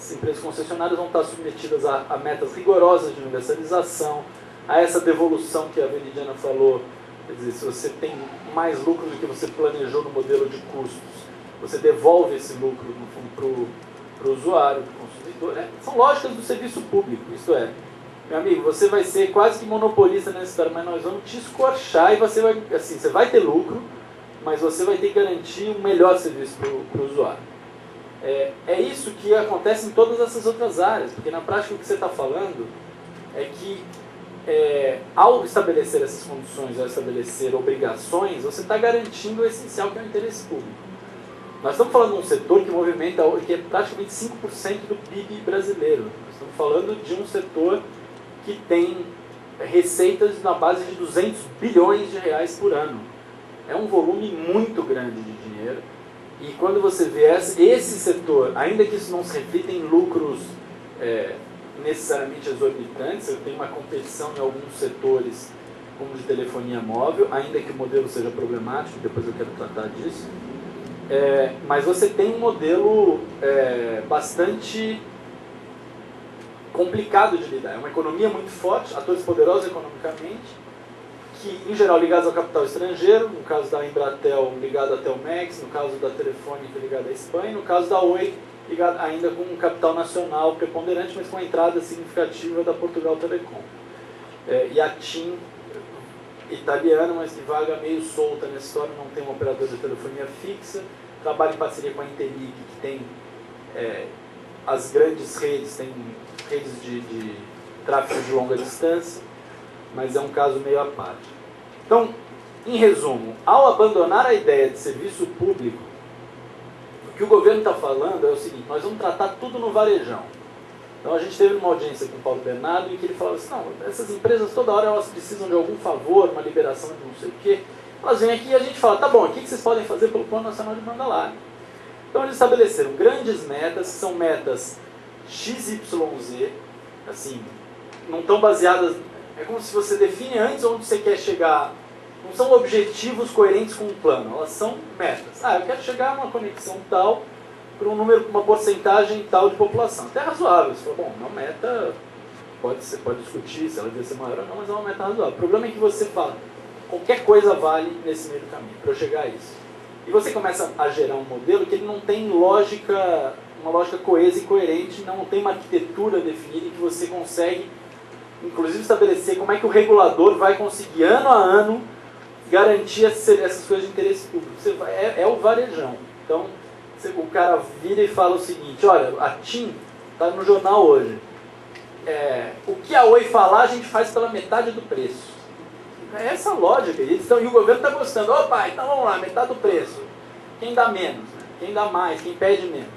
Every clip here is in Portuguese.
as empresas concessionárias vão estar submetidas a metas rigorosas de universalização, a essa devolução que a Veridiana falou. Quer dizer, se você tem mais lucro do que você planejou no modelo de custos, você devolve esse lucro, no fundo, para o usuário, para o consumidor. Né? São lógicas do serviço público, isto é, meu amigo, você vai ser quase que monopolista nessa história, mas nós vamos te escorchar e você vai, assim, você vai ter lucro, mas você vai ter que garantir um melhor serviço para o usuário. É isso que acontece em todas essas outras áreas, porque na prática o que você está falando é que ao estabelecer essas condições, ao estabelecer obrigações, você está garantindo o essencial, que é o interesse público. Nós estamos falando de um setor que movimenta, que é praticamente 5% do PIB brasileiro. Nós estamos falando de um setor que tem receitas na base de 200 bilhões de reais por ano. É um volume muito grande de dinheiro. E quando você vê esse setor, ainda que isso não se reflita em lucros necessariamente exorbitantes, eu tenho uma competição em alguns setores, como de telefonia móvel, ainda que o modelo seja problemático, depois eu quero tratar disso, mas você tem um modelo bastante complicado de lidar. É uma economia muito forte, atores poderosos economicamente, que em geral ligados ao capital estrangeiro, no caso da Embratel ligado à Telmex, no caso da Telefônica ligada à Espanha, no caso da Oi ligado ainda com um capital nacional preponderante, mas com a entrada significativa da Portugal Telecom. E a TIM, italiana, mas que vaga meio solta nessa história, não tem um operador de telefonia fixa, trabalha em parceria com a Intelic, que tem as grandes redes, tem redes de tráfego de longa distância, mas é um caso meio à parte. Então, em resumo, ao abandonar a ideia de serviço público, o que o governo está falando é o seguinte: nós vamos tratar tudo no varejão. Então a gente teve uma audiência com o Paulo Bernardo em que ele falava assim: não, essas empresas toda hora elas precisam de algum favor, uma liberação de não sei o quê. Elas vêm aqui e a gente fala: tá bom, o que vocês podem fazer pelo Plano Nacional de Banda Larga? Então eles estabeleceram grandes metas, que são metas XYZ, assim, não estão baseadas. É como se você define antes onde você quer chegar. Não são objetivos coerentes com o plano, elas são metas. Eu quero chegar a uma conexão tal, para um número, uma porcentagem tal de população. Até razoável. Você fala, bom, uma meta pode discutir se ela deve ser maior ou não, mas é uma meta razoável. O problema é que você fala, qualquer coisa vale nesse meio do caminho, para eu chegar a isso. E você começa a gerar um modelo que ele não tem lógica, uma lógica coesa e coerente, não tem uma arquitetura definida em que você consegue, inclusive, estabelecer como é que o regulador vai conseguir, ano a ano, garantir essas coisas de interesse público. É o varejão. Então, o cara vira e fala o seguinte: olha, a TIM está no jornal hoje. O que a Oi falar, a gente faz pela metade do preço. É essa a lógica. E o governo está gostando. Opa, então vamos lá, metade do preço. Quem dá menos? Né? Quem dá mais? Quem pede menos?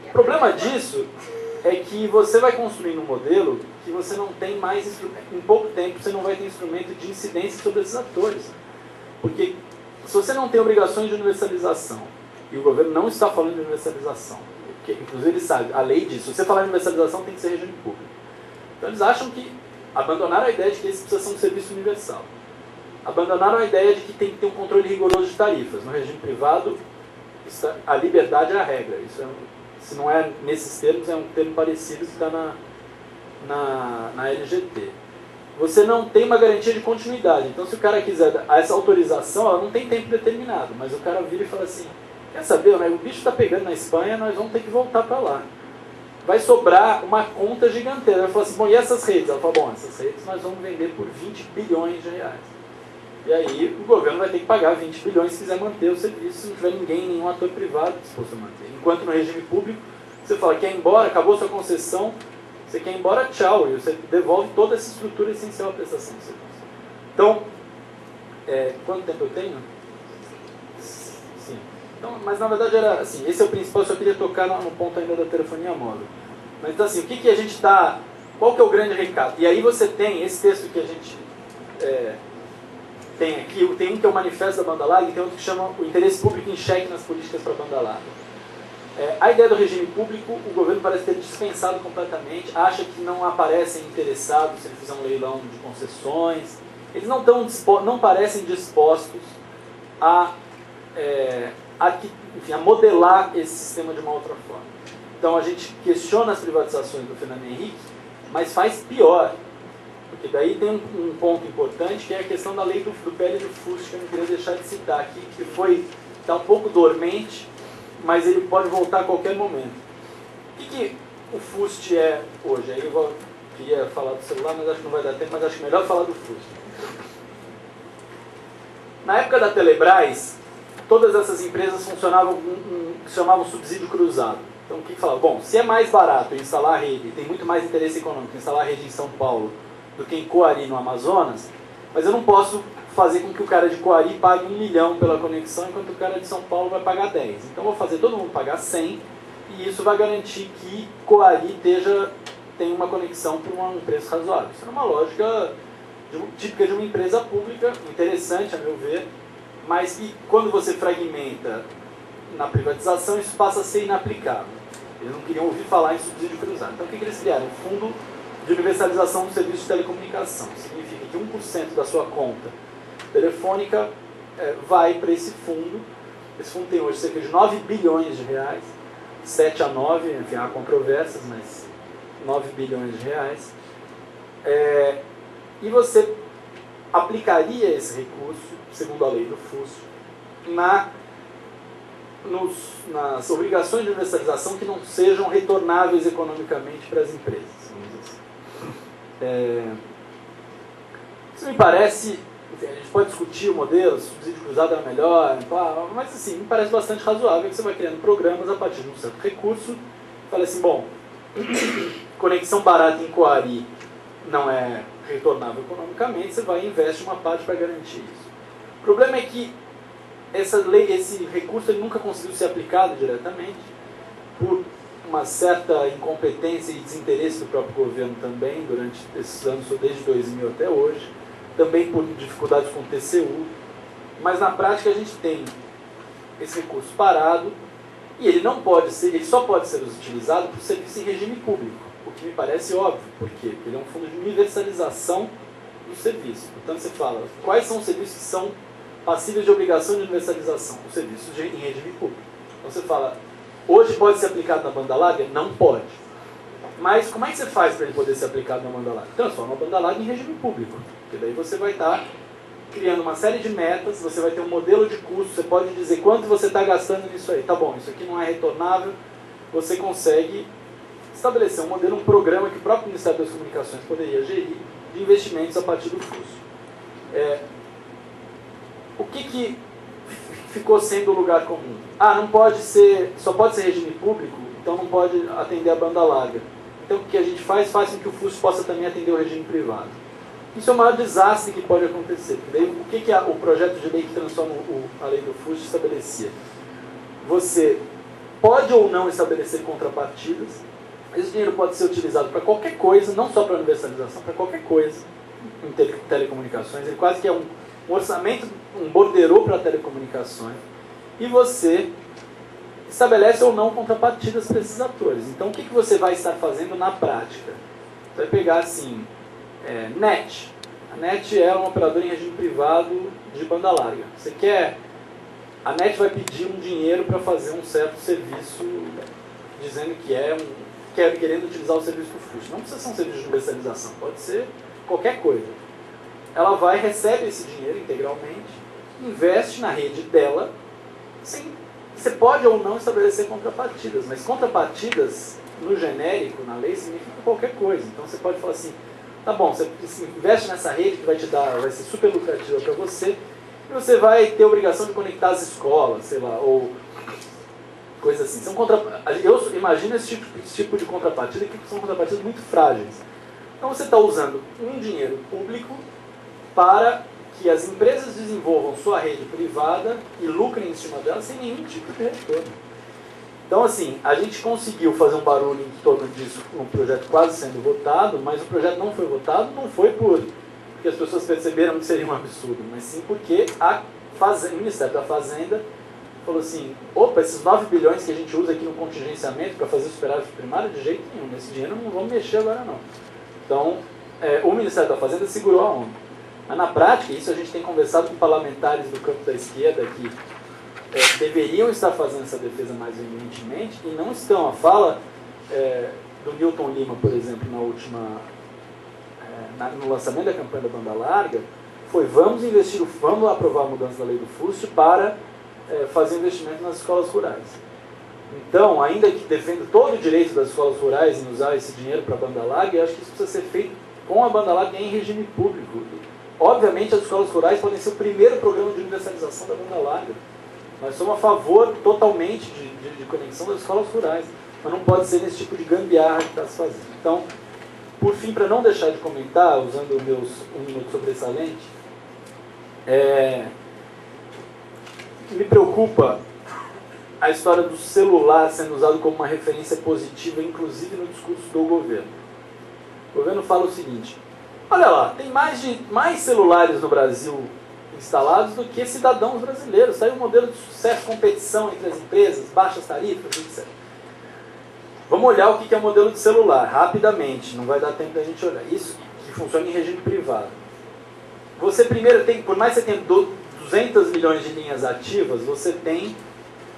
O problema disso é que você vai construindo um modelo que você não tem mais instrumento. Em pouco tempo você não vai ter instrumento de incidência sobre esses atores. Porque se você não tem obrigações de universalização, e o governo não está falando de universalização, porque, inclusive ele sabe, a lei diz, se você falar de universalização tem que ser regime público. Então eles acham que abandonaram a ideia de que esse precisa ser um serviço universal. Abandonaram a ideia de que tem que ter um controle rigoroso de tarifas. No regime privado, a liberdade é a regra. Isso se não é nesses termos, é um termo parecido que está na LGT. Você não tem uma garantia de continuidade. Então, se o cara quiser essa autorização, ela não tem tempo determinado, mas o cara vira e fala assim: quer saber, né? O bicho está pegando na Espanha, nós vamos ter que voltar para lá. Vai sobrar uma conta gigantesca. Ela fala assim: bom, e essas redes? Ela fala: bom, essas redes nós vamos vender por 20 bilhões de reais. E aí o governo vai ter que pagar 20 bilhões se quiser manter o serviço, se não tiver ninguém, nenhum ator privado disposto a manter. Enquanto no regime público, você fala: quer ir embora, acabou sua concessão, você quer ir embora, tchau, e você devolve toda essa estrutura essencial à prestação de serviço. Então, quanto tempo eu tenho? Sim. Então, mas na verdade era assim, esse é o principal, eu só queria tocar no ponto ainda da telefonia móvel. Mas então assim, o que a gente está, qual que é o grande recado? E aí você tem esse texto que a gente tem aqui, tem um que é o Manifesto da Banda Larga e tem outro que chama o interesse público em xeque nas políticas para a banda larga. A ideia do regime público, o governo parece ter dispensado completamente, acha que não aparecem interessados se ele fizer um leilão de concessões, eles não parecem dispostos a modelar esse sistema de uma outra forma. Então a gente questiona as privatizações do Fernando Henrique, mas faz pior. Porque daí tem um ponto importante, que é a questão da lei do PL do FUST, que eu não queria deixar de citar aqui, que está um pouco dormente, mas ele pode voltar a qualquer momento. O que o FUST é hoje? Aí eu queria falar do celular, mas acho que não vai dar tempo, mas acho melhor falar do FUST. Na época da Telebrás, todas essas empresas funcionavam com que se chamavam subsídio cruzado. Então o que falava? Bom, se é mais barato instalar a rede, tem muito mais interesse econômico em instalar a rede em São Paulo do que em Coari, no Amazonas, mas eu não posso fazer com que o cara de Coari pague 1 milhão pela conexão, enquanto o cara de São Paulo vai pagar 10. Então eu vou fazer todo mundo pagar 100, e isso vai garantir que Coari tenha uma conexão por um preço razoável. Isso é uma lógica típica de uma empresa pública, interessante a meu ver, mas que quando você fragmenta na privatização, isso passa a ser inaplicável. Eles não queriam ouvir falar em subsídio cruzado. Então o que eles criaram? Um fundo de universalização do serviço de telecomunicação. Significa que 1% da sua conta telefônica vai para esse fundo. Esse fundo tem hoje cerca de 9 bilhões de reais, 7 a 9, enfim, há controvérsias, mas 9 bilhões de reais. E você aplicaria esse recurso, segundo a lei do FUST, nas obrigações de universalização que não sejam retornáveis economicamente para as empresas. Isso me parece, enfim, a gente pode discutir o modelo, se o subsídio cruzado é melhor, mas assim, me parece bastante razoável que você vai criando programas a partir de um certo recurso, fala assim, bom, conexão barata em Coari não é retornável economicamente, você vai e investe uma parte para garantir isso. O problema é que esse recurso ele nunca conseguiu ser aplicado diretamente, por uma certa incompetência e desinteresse do próprio governo também, durante esses anos, desde 2000 até hoje, também por dificuldades com o TCU, mas na prática a gente tem esse recurso parado, e ele só pode ser utilizado por serviço em regime público, o que me parece óbvio, porque ele é um fundo de universalização do serviço. Portanto, você fala, quais são os serviços que são passíveis de obrigação de universalização? Os serviços em regime público. Então você fala, hoje pode ser aplicado na banda larga? Não pode. Mas como é que você faz para ele poder ser aplicado na banda larga? Transforma a banda larga em regime público. Porque daí você vai estar criando uma série de metas, você vai ter um modelo de custo, você pode dizer quanto você está gastando nisso aí. Tá bom, isso aqui não é retornável, você consegue estabelecer um modelo, um programa que o próprio Ministério das Comunicações poderia gerir de investimentos a partir do custo. O que ficou sendo o lugar comum? Não pode ser, só pode ser regime público, então não pode atender a banda larga. Então o que a gente faz com que o FUST possa também atender o regime privado. Isso é o maior desastre que pode acontecer. Daí, o que o projeto de lei que transforma a lei do FUST estabelecia? Você pode ou não estabelecer contrapartidas. Esse dinheiro pode ser utilizado para qualquer coisa, não só para universalização, para qualquer coisa em telecomunicações. Ele quase que é um orçamento, um borderô para telecomunicações. E você estabelece ou não contrapartidas para esses atores. Então, o que você vai estar fazendo na prática? Você vai pegar assim, NET. A NET é uma operadora em regime privado de banda larga. A NET vai pedir um dinheiro para fazer um certo serviço, dizendo que querendo utilizar o serviço do FUST. Não precisa ser um serviço de universalização, pode ser qualquer coisa. Ela recebe esse dinheiro integralmente, investe na rede dela, você pode ou não estabelecer contrapartidas, mas contrapartidas, no genérico, na lei, significa qualquer coisa. Então você pode falar assim, tá bom, você investe nessa rede que vai ser super lucrativa para você, e você vai ter a obrigação de conectar as escolas, sei lá, ou coisa assim. Eu imagino esse tipo de contrapartida, que são contrapartidas muito frágeis. Então você está usando um dinheiro público para que as empresas desenvolvam sua rede privada e lucrem em cima dela sem nenhum tipo de retorno. Então, assim, a gente conseguiu fazer um barulho em torno disso, um projeto quase sendo votado, mas o projeto não foi votado, não foi porque as pessoas perceberam que seria um absurdo, mas sim porque o Ministério da Fazenda falou assim, opa, esses 9 bilhões que a gente usa aqui no contingenciamento para fazer superávit primário, de jeito nenhum, nesse dinheiro não vamos mexer agora não. Então, o Ministério da Fazenda segurou a onda. Mas na prática, isso a gente tem conversado com parlamentares do campo da esquerda que deveriam estar fazendo essa defesa mais veementemente e não estão. A fala do Newton Lima, por exemplo, no lançamento da campanha da banda larga, foi vamos aprovar a mudança da lei do FUST para fazer investimento nas escolas rurais. Então, ainda que defendo todo o direito das escolas rurais em usar esse dinheiro para a banda larga, eu acho que isso precisa ser feito com a banda larga em regime público. Obviamente, as escolas rurais podem ser o primeiro programa de universalização da banda larga. Nós somos a favor totalmente de conexão das escolas rurais, mas não pode ser nesse tipo de gambiarra que está se fazendo. Então, por fim, para não deixar de comentar, usando um minuto sobressalente, me preocupa a história do celular sendo usado como uma referência positiva, inclusive no discurso do governo. O governo fala o seguinte: olha lá, tem mais celulares no Brasil instalados do que cidadãos brasileiros. Está aí um modelo de sucesso, competição entre as empresas, baixas tarifas, etc. Vamos olhar o que é o modelo de celular, rapidamente, não vai dar tempo da gente olhar. Isso que funciona em regime privado. Você primeiro tem, por mais que você tenha 200 milhões de linhas ativas, você tem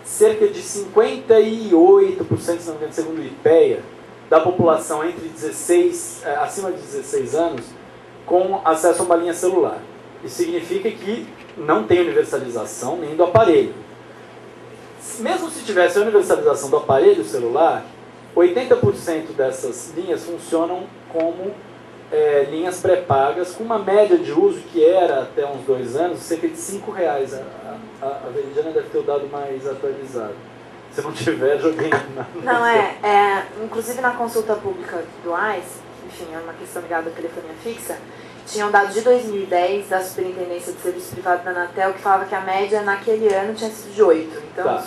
cerca de 58%, se não me engano, segundo o IPEA, da população acima de 16 anos com acesso a uma linha celular. Isso significa que não tem universalização nem do aparelho. Mesmo se tivesse a universalização do aparelho celular, 80% dessas linhas funcionam como linhas pré-pagas, com uma média de uso que era, até uns 2 anos, cerca de R$5. A Veridiana deve ter o dado mais atualizado. Se não tiver, joguei na... Não, inclusive na consulta pública do AIS, enfim, é uma questão ligada à telefonia fixa, tinham dados de 2010 da Superintendência de Serviços Privados da Anatel, que falava que a média naquele ano tinha sido de 8.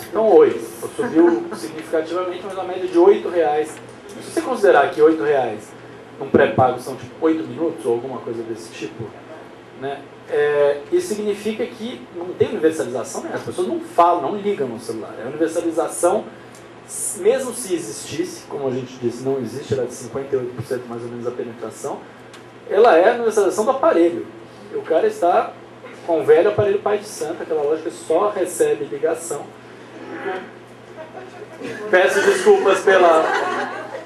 Então 8. Subiu significativamente, mas a média de R$8. Se você considerar que R$8 num pré-pago são tipo 8 minutos ou alguma coisa desse tipo, né? Isso significa que não tem universalização, né? As pessoas não falam, não ligam no celular. A universalização, mesmo se existisse, como a gente disse, não existe, ela é de 58% mais ou menos a penetração, ela é a universalização do aparelho. O cara está com o velho aparelho pai de santo, aquela loja que só recebe ligação. Peço desculpas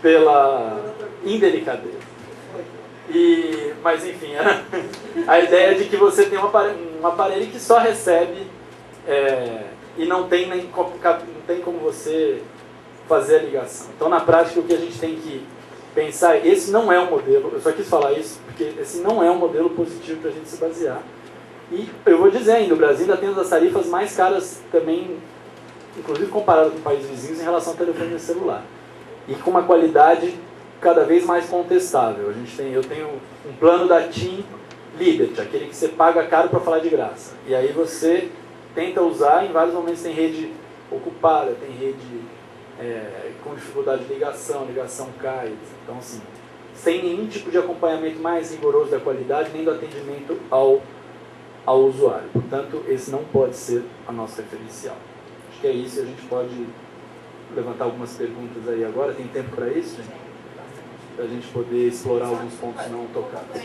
pela indelicadeza. Mas enfim, a ideia de que você tem um aparelho que só recebe e não tem como você fazer a ligação. Então, na prática, o que a gente tem que pensar, esse não é um modelo, eu só quis falar isso, porque esse não é um modelo positivo para a gente se basear. E eu vou dizer ainda, o Brasil ainda tem uma das tarifas mais caras também, inclusive comparado com países vizinhos, em relação ao telefone celular. E com uma qualidade cada vez mais contestável. Eu tenho um plano da TIM Liberty, aquele que você paga caro para falar de graça. E aí você tenta usar, em vários momentos tem rede ocupada, tem rede com dificuldade de ligação cai. Então, assim, sem nenhum tipo de acompanhamento mais rigoroso da qualidade, nem do atendimento ao usuário. Portanto, esse não pode ser a nossa referencial. Acho que é isso, e a gente pode levantar algumas perguntas aí agora. Tem tempo para isso, gente? Para a gente poder explorar alguns pontos não tocados.